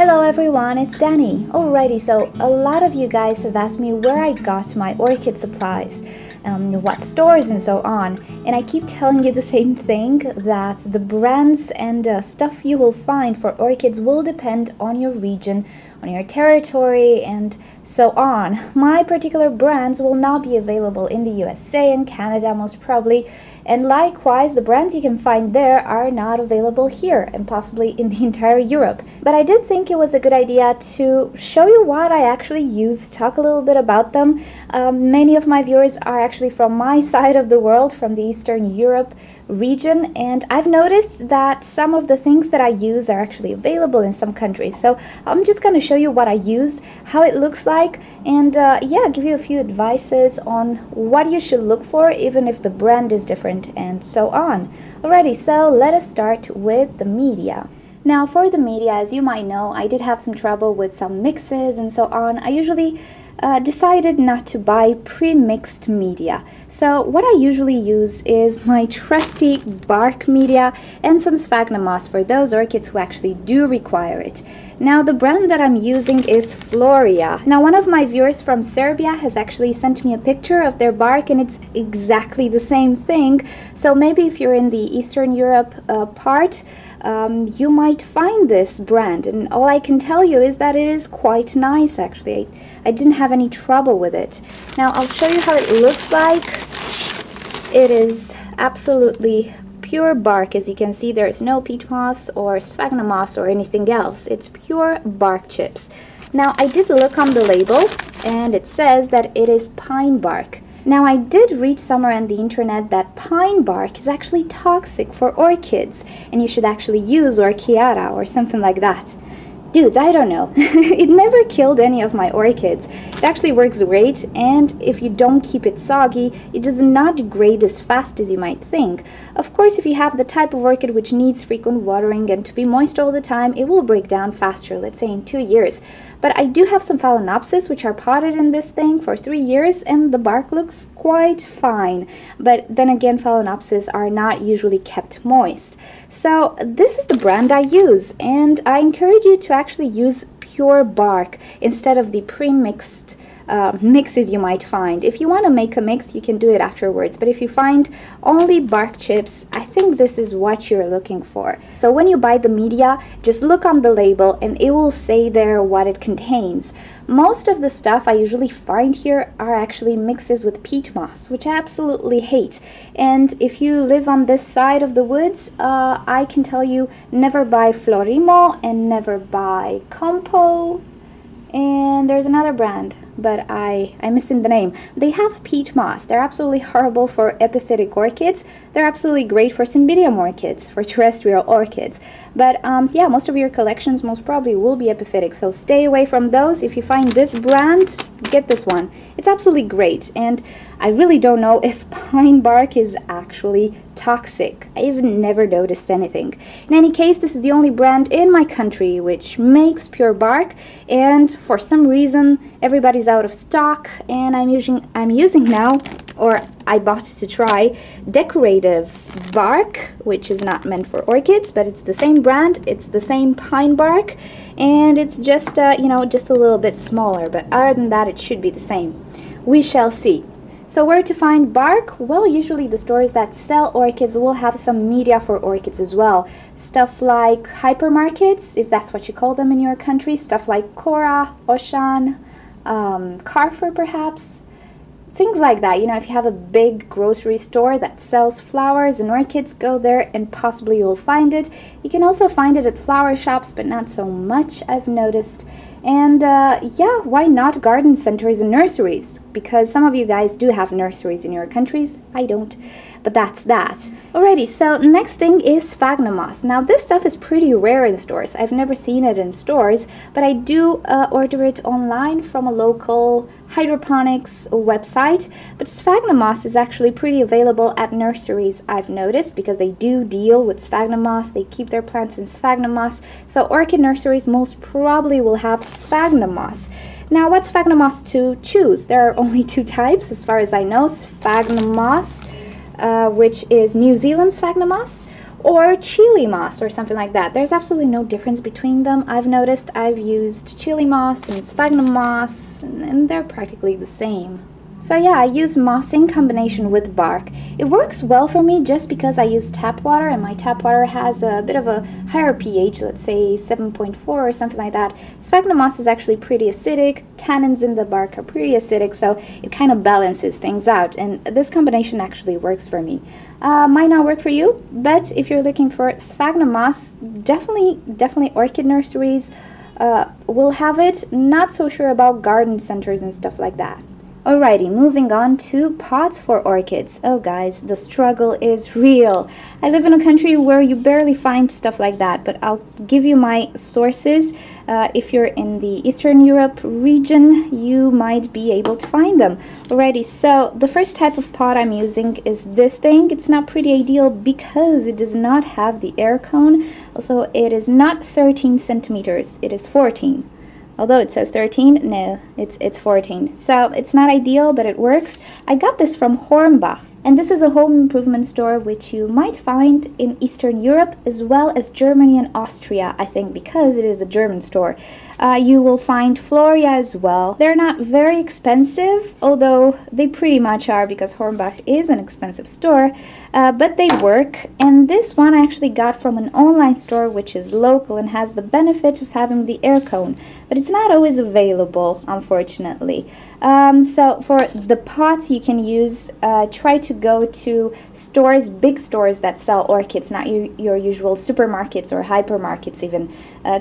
Hello everyone, it's Danny. Alrighty, so a lot of you guys have asked me where I got my orchid supplies, what stores and so on, and I keep telling you the same thing, that the brands and stuff you will find for orchids will depend on your region, on your territory, and so on. My particular brands will not be available in the USA and Canada most probably, and likewise the brands you can find there are not available here and possibly in the entire Europe. But I did think it was a good idea to show you what I actually use, talk a little bit about them. Many of my viewers are actually from my side of the world, from the Eastern Europe region, and I've noticed that some of the things that I use are actually available in some countries. So I'm just going to show you what I use, how it looks like, and yeah, give you a few advices on what you should look for even if the brand is different and so on. Alrighty, so let us start with the media. Now for the media, as you might know, I did have some trouble with some mixes and so on. I usually decided not to buy pre-mixed media. So what I usually use is my trusty bark media and some sphagnum moss for those orchids who actually do require it. Now the brand that I'm using is Floria. Now one of my viewers from Serbia has actually sent me a picture of their bark and it's exactly the same thing. So maybe if you're in the Eastern Europe part, you might find this brand, and all I can tell you is that it is quite nice actually. I didn't have any trouble with it. Now I'll show you how it looks like. It is absolutely pure bark. As you can see, there is no peat moss or sphagnum moss or anything else. It's pure bark chips. Now I did look on the label and it says that it is pine bark. Now I did read somewhere on the internet that pine bark is actually toxic for orchids and you should actually use Orchiata or something like that. Dudes, I don't know. It never killed any of my orchids. It actually works great, and if you don't keep it soggy, it does not degrade as fast as you might think. Of course, if you have the type of orchid which needs frequent watering and to be moist all the time, it will break down faster, let's say in 2 years. But I do have some Phalaenopsis which are potted in this thing for 3 years, and the bark looks quite fine. But then again, Phalaenopsis are not usually kept moist. So this is the brand I use, and I encourage you to actually use pure bark instead of the pre-mixed mixes you might find. If you want to make a mix, you can do it afterwards, but if you find only bark chips, I think this is what you're looking for. So when you buy the media, just look on the label and it will say there what it contains. Most of the stuff I usually find here are actually mixes with peat moss, which I absolutely hate. And if you live on this side of the woods, I can tell you never buy Florimo and never buy Compo. And there's another brand, but I'm missing the name. They have peat moss. They're absolutely horrible for epiphytic orchids. They're absolutely great for Cymbidium orchids, for terrestrial orchids. But yeah, most of your collections most probably will be epiphytic, so stay away from those. If you find this brand, get this one. It's absolutely great, and I really don't know if pine bark is actually toxic. I've never noticed anything. In any case, this is the only brand in my country which makes pure bark, and for some reason everybody's out of stock, and I'm using now, or I bought to try, decorative bark, which is not meant for orchids, but it's the same brand, it's the same pine bark, and it's just you know, just a little bit smaller, but other than that it should be the same. We shall see. So where to find bark? Well, usually the stores that sell orchids will have some media for orchids as well. Stuff like hypermarkets, if that's what you call them in your country, stuff like Cora, Auchan, Carrefour perhaps. Things like that. You know, if you have a big grocery store that sells flowers and orchids, go there and possibly you'll find it. You can also find it at flower shops, but not so much, I've noticed. And yeah, why not garden centers and nurseries? Because some of you guys do have nurseries in your countries. I don't. But that's that. Alrighty, so next thing is sphagnum moss. Now this stuff is pretty rare in stores. I've never seen it in stores, but I do order it online from a local hydroponics website. But sphagnum moss is actually pretty available at nurseries, I've noticed, because they do deal with sphagnum moss. They keep their plants in sphagnum moss. So orchid nurseries most probably will have sphagnum moss. Now what sphagnum moss to choose? There are only 2 types as far as I know. Sphagnum moss, which is New Zealand sphagnum moss, or chili moss or something like that. There's absolutely no difference between them. I've noticed I've used chili moss and sphagnum moss, and they're practically the same. So yeah, I use moss in combination with bark. It works well for me just because I use tap water, and my tap water has a bit of a higher pH, let's say 7.4 or something like that. Sphagnum moss is actually pretty acidic, tannins in the bark are pretty acidic, so it kind of balances things out, and this combination actually works for me. Might not work for you, but if you're looking for sphagnum moss, definitely orchid nurseries will have it. Not so sure about garden centers and stuff like that. Alrighty, moving on to pots for orchids. Oh guys, the struggle is real. I live in a country where you barely find stuff like that, but I'll give you my sources. If you're in the Eastern Europe region, you might be able to find them. Alrighty, so the first type of pot I'm using is this thing. It's not pretty ideal because it does not have the air cone. Also, it is not 13 centimeters, it is 14. Although it says 13, no, it's 14. So it's not ideal, but it works. I got this from Hornbach, and this is a home improvement store which you might find in Eastern Europe as well as Germany and Austria, I think, because it is a German store. You will find Floria as well. They're not very expensive, although they pretty much are because Hornbach is an expensive store, but they work. And this one I actually got from an online store which is local and has the benefit of having the air cone, but it's not always available, unfortunately. So for the pots you can use, try to go to stores, big stores that sell orchids, not your usual supermarkets or hypermarkets even.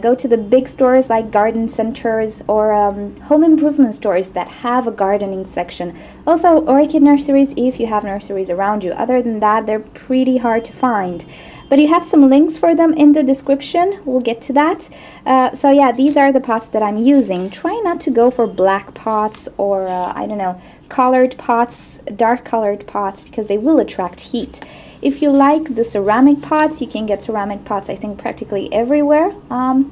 Go to the big stores like garden centers or home improvement stores that have a gardening section. Also orchid nurseries if you have nurseries around you. Other than that, they're pretty hard to find. But you have some links for them in the description. We'll get to that. So yeah, these are the pots that I'm using. Try not to go for black pots or, I don't know, colored pots, dark colored pots, because they will attract heat. If you like the ceramic pots, you can get ceramic pots, I think, practically everywhere.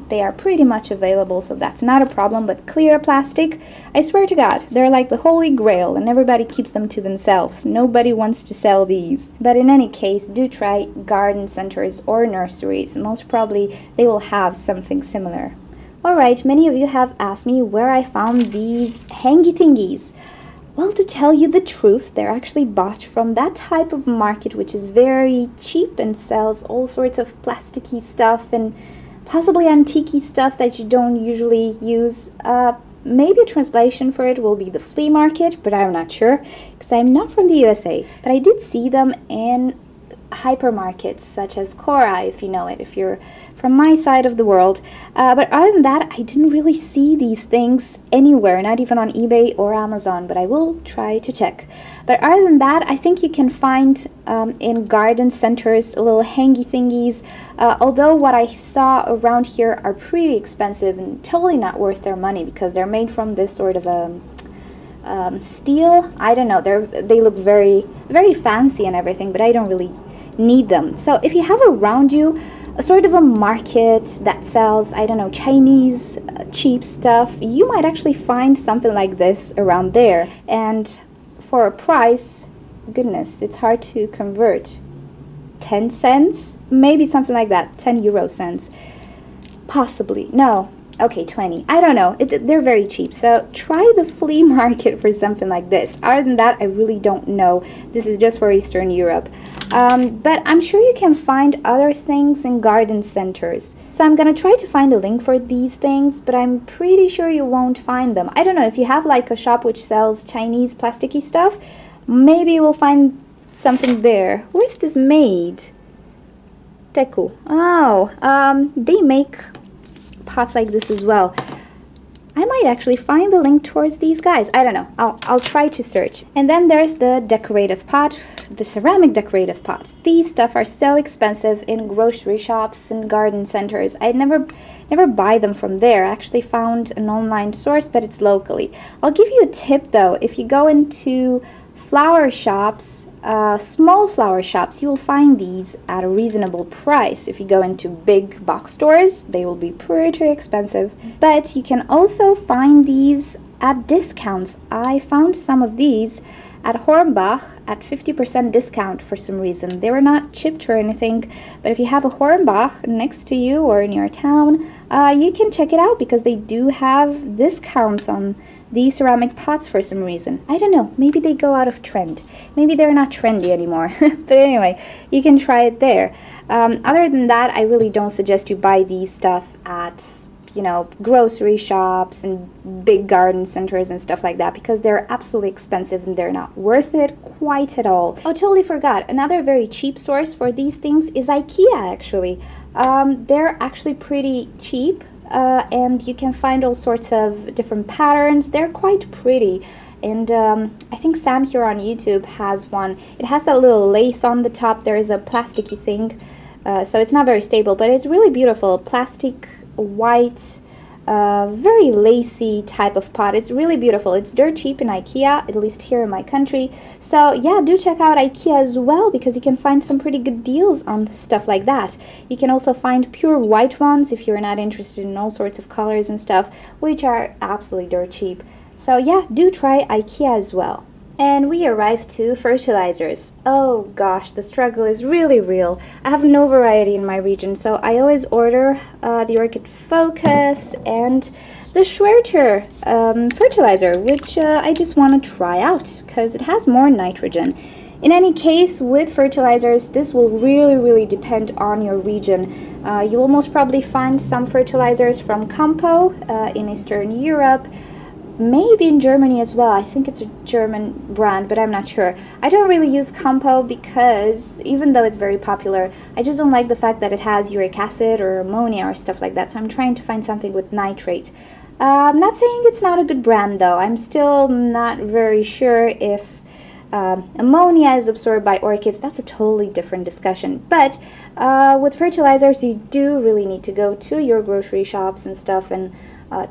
They are pretty much available, so that's not a problem. But clear plastic, I swear to God, they're like the holy grail, and everybody keeps them to themselves. Nobody wants to sell these. But in any case, do try garden centers or nurseries. Most probably they will have something similar. Alright, many of you have asked me where I found these hangy thingies. Well, to tell you the truth, they're actually bought from that type of market which is very cheap and sells all sorts of plasticky stuff and possibly antique stuff that you don't usually use. Maybe a translation for it will be the flea market, but I'm not sure because I'm not from the USA. But I did see them in hypermarkets such as Cora, if you know it, if you're from my side of the world. But other than that, I didn't really see these things anywhere, not even on eBay or Amazon, but I will try to check. But other than that, I think you can find in garden centers little hangy thingies, although what I saw around here are pretty expensive and totally not worth their money because they're made from this sort of steel. I don't know, they look very, very fancy and everything, but I don't really need them. So if you have around you a sort of a market that sells, I don't know, Chinese cheap stuff, you might actually find something like this around there. And for a price, goodness, it's hard to convert. 10 cents? Maybe something like that, 10 euro cents. Possibly. No. Okay, 20. I don't know. They're very cheap. So try the flea market for something like this. Other than that, I really don't know. This is just for Eastern Europe. But I'm sure you can find other things in garden centers. So I'm gonna try to find a link for these things, but I'm pretty sure you won't find them. I don't know, if you have like a shop which sells Chinese plasticky stuff, maybe you will find something there. Where's this made? Teku. Oh, they make pots like this as well. I might actually find the link towards these guys. I don't know. I'll try to search. And then there's the decorative pot, the ceramic decorative pots. These stuff are so expensive in grocery shops and garden centers. I'd never buy them from there. I actually found an online source, but it's locally. I'll give you a tip though. If you go into flower shops, small flower shops, you will find these at a reasonable price. If you go into big box stores, they will be pretty expensive. But you can also find these at discounts. I found some of these at Hornbach at 50% discount for some reason. They were not chipped or anything, but if you have a Hornbach next to you or in your town, you can check it out because they do have discounts on these ceramic pots for some reason. I don't know, maybe they go out of trend. Maybe they're not trendy anymore. But anyway, you can try it there. Other than that, I really don't suggest you buy these stuff at, you know, grocery shops and big garden centers and stuff like that, because they're absolutely expensive and they're not worth it quite at all. Oh, totally forgot. Another very cheap source for these things is IKEA, actually. They're actually pretty cheap. And you can find all sorts of different patterns. They're quite pretty. And I think Sam here on YouTube has one. It has that little lace on the top. There is a plasticky thing, so it's not very stable, but it's really beautiful. Plastic, white, very lacy type of pot. It's really beautiful. It's dirt cheap in IKEA, at least here in my country. So yeah, do check out IKEA as well, because you can find some pretty good deals on stuff like that. You can also find pure white ones if you're not interested in all sorts of colors and stuff, which are absolutely dirt cheap. So yeah, do try IKEA as well. And we arrived to fertilizers. Oh gosh, the struggle is really real. I have no variety in my region, so I always order the Orchid Focus and the Schwerter fertilizer, which I just want to try out because it has more nitrogen. In any case, with fertilizers, this will really depend on your region. You will most probably find some fertilizers from Campo in Eastern Europe, maybe in Germany as well. I think it's a German brand, but I'm not sure. I don't really use Campo because even though it's very popular, I just don't like the fact that it has uric acid or ammonia or stuff like that. So I'm trying to find something with nitrate. I'm not saying it's not a good brand though. I'm still not very sure if ammonia is absorbed by orchids. That's a totally different discussion. But with fertilizers, you do really need to go to your grocery shops and stuff and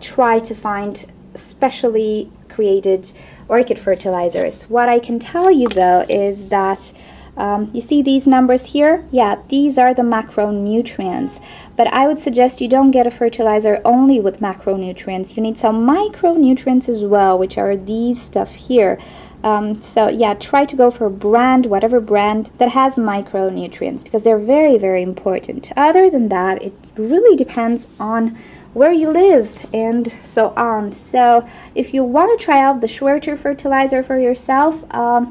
try to find specially created orchid fertilizers. What I can tell you though is that you see these numbers here? Yeah, these are the macronutrients. But I would suggest you don't get a fertilizer only with macronutrients. You need some micronutrients as well, which are these stuff here. So yeah, try to go for a brand, whatever brand, that has micronutrients, because they're very important. Other than that, it really depends on where you live and so on. So if you want to try out the Schwerter fertilizer for yourself,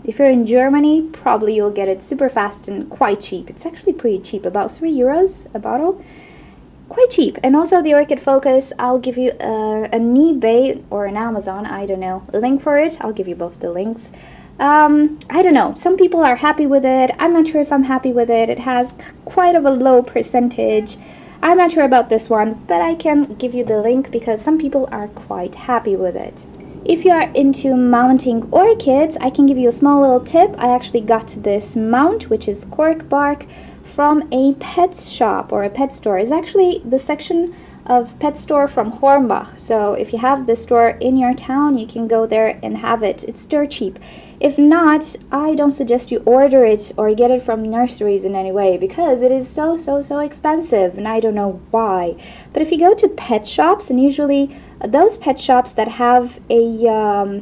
if you're in Germany, probably you'll get it super fast and quite cheap. It's actually pretty cheap, about 3 euros a bottle. Quite cheap. And also the Orchid Focus, I'll give you an eBay or an Amazon, I don't know, a link for it. I'll give you both the links. I don't know, some people are happy with it. I'm not sure if I'm happy with it. It has quite of a low percentage. I'm not sure about this one, but I can give you the link because some people are quite happy with it. If you are into mounting orchids, I can give you a small little tip. I actually got this mount, which is cork bark, from a pet shop or a pet store. It's actually the section of pet store from Hornbach. So if you have this store in your town, you can go there and have it. It's dirt cheap. If not, I don't suggest you order it or get it from nurseries in any way, because it is so expensive, and I don't know why. But if you go to pet shops, and usually those pet shops that have a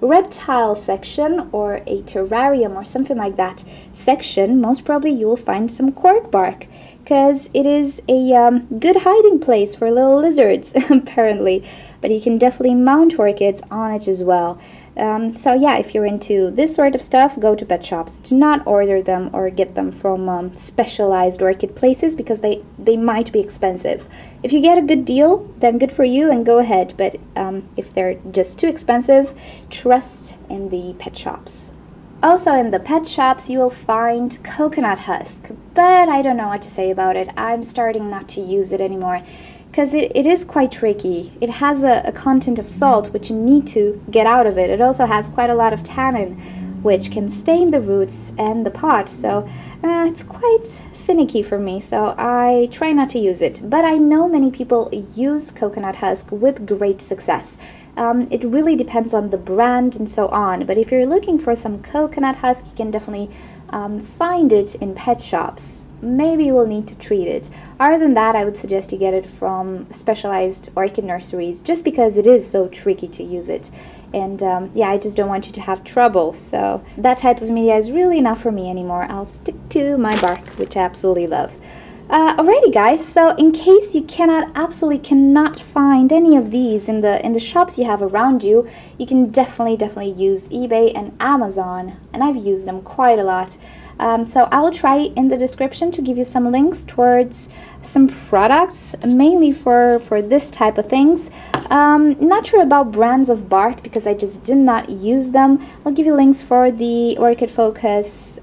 reptile section or a terrarium or something like that section, most probably you will find some cork bark, because it is a good hiding place for little lizards apparently. But you can definitely mount orchids on it as well. So yeah, if you're into this sort of stuff, go to pet shops. Do not order them or get them from specialized orchid places, because they might be expensive. If you get a good deal, then good for you and go ahead. But if they're just too expensive, trust in the pet shops. Also in the pet shops, you will find coconut husk, but I don't know what to say about it. I'm starting not to use it anymore, because it is quite tricky. It has a content of salt, which you need to get out of it. It also has quite a lot of tannin, which can stain the roots and the pot. So it's quite finicky for me, so I try not to use it. But I know many people use coconut husk with great success. It really depends on the brand and so on. But if you're looking for some coconut husk, you can definitely find it in pet shops. maybe you will need to treat it. Other than that, I would suggest you get it from specialized orchid nurseries, just because it is so tricky to use it. And yeah, I just don't want you to have trouble. So that type of media is really not for me anymore. I'll stick to my bark, which I absolutely love. Alrighty guys, so in case you absolutely cannot find any of these in the shops you have around you, you can definitely use eBay and Amazon, and I've used them quite a lot. So I will try in the description to give you some links towards some products, mainly for this type of things. Not sure about brands of bark because I just did not use them. I'll give you links for the Orchid Focus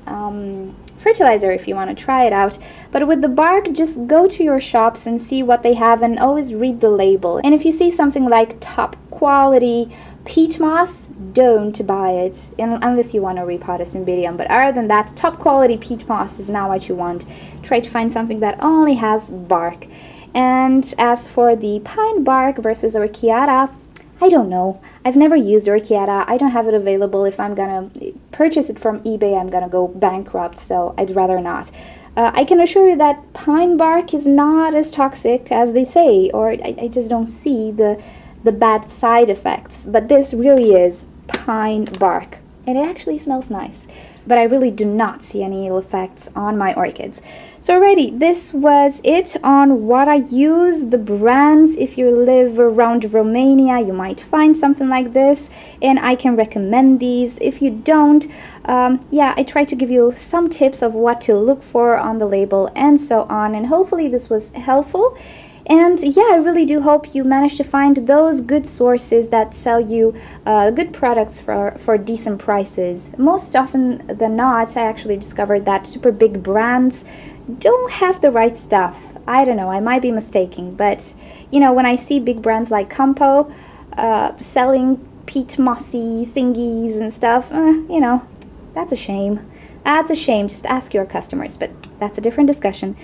fertilizer if you want to try it out. But with the bark, just go to your shops and see what they have, and always read the label. And if you see something like top quality peat moss, don't buy it unless you want to repot a Cymbidium. But other than that, top quality peat moss is not what you want. Try to find something that only has bark. And as for the pine bark versus Orchiata, I don't know. I've never used Orchiata. I don't have it available. If I'm gonna purchase it from eBay, I'm gonna go bankrupt, so I'd rather not. I can assure you that pine bark is not as toxic as they say, or I just don't see the bad side effects. But this really is pine bark, and it actually smells nice. But I really do not see any ill effects on my orchids. So alrighty, this was it on what I use, the brands. If you live around Romania, you might find something like this, and I can recommend these. If you don't, yeah, I try to give you some tips of what to look for on the label and so on, and hopefully this was helpful. And yeah, I really do hope you manage to find those good sources that sell you good products for decent prices. Most often than not, I actually discovered that super big brands don't have the right stuff. I don't know, I might be mistaken, but you know, when I see big brands like Campo selling peat mossy thingies and stuff, you know, that's a shame. That's a shame. Just ask your customers, but that's a different discussion.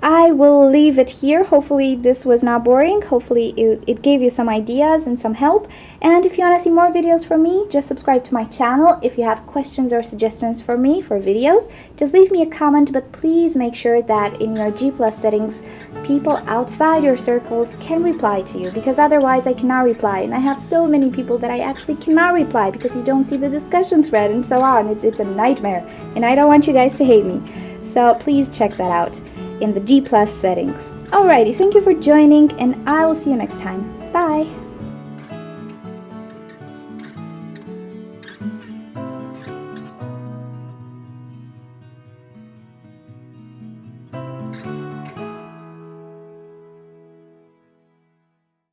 I will leave it here. Hopefully this was not boring. Hopefully it gave you some ideas and some help. And if you want to see more videos from me, just subscribe to my channel. If you have questions or suggestions for me for videos, just leave me a comment, but please make sure that in your G+ settings, people outside your circles can reply to you, because otherwise I cannot reply. And I have so many people that I actually cannot reply because you don't see the discussion thread and so on. It's a nightmare, and I don't want you guys to hate me. So please check that out in the G+ settings. Alrighty, thank you for joining, and I will see you next time. Bye!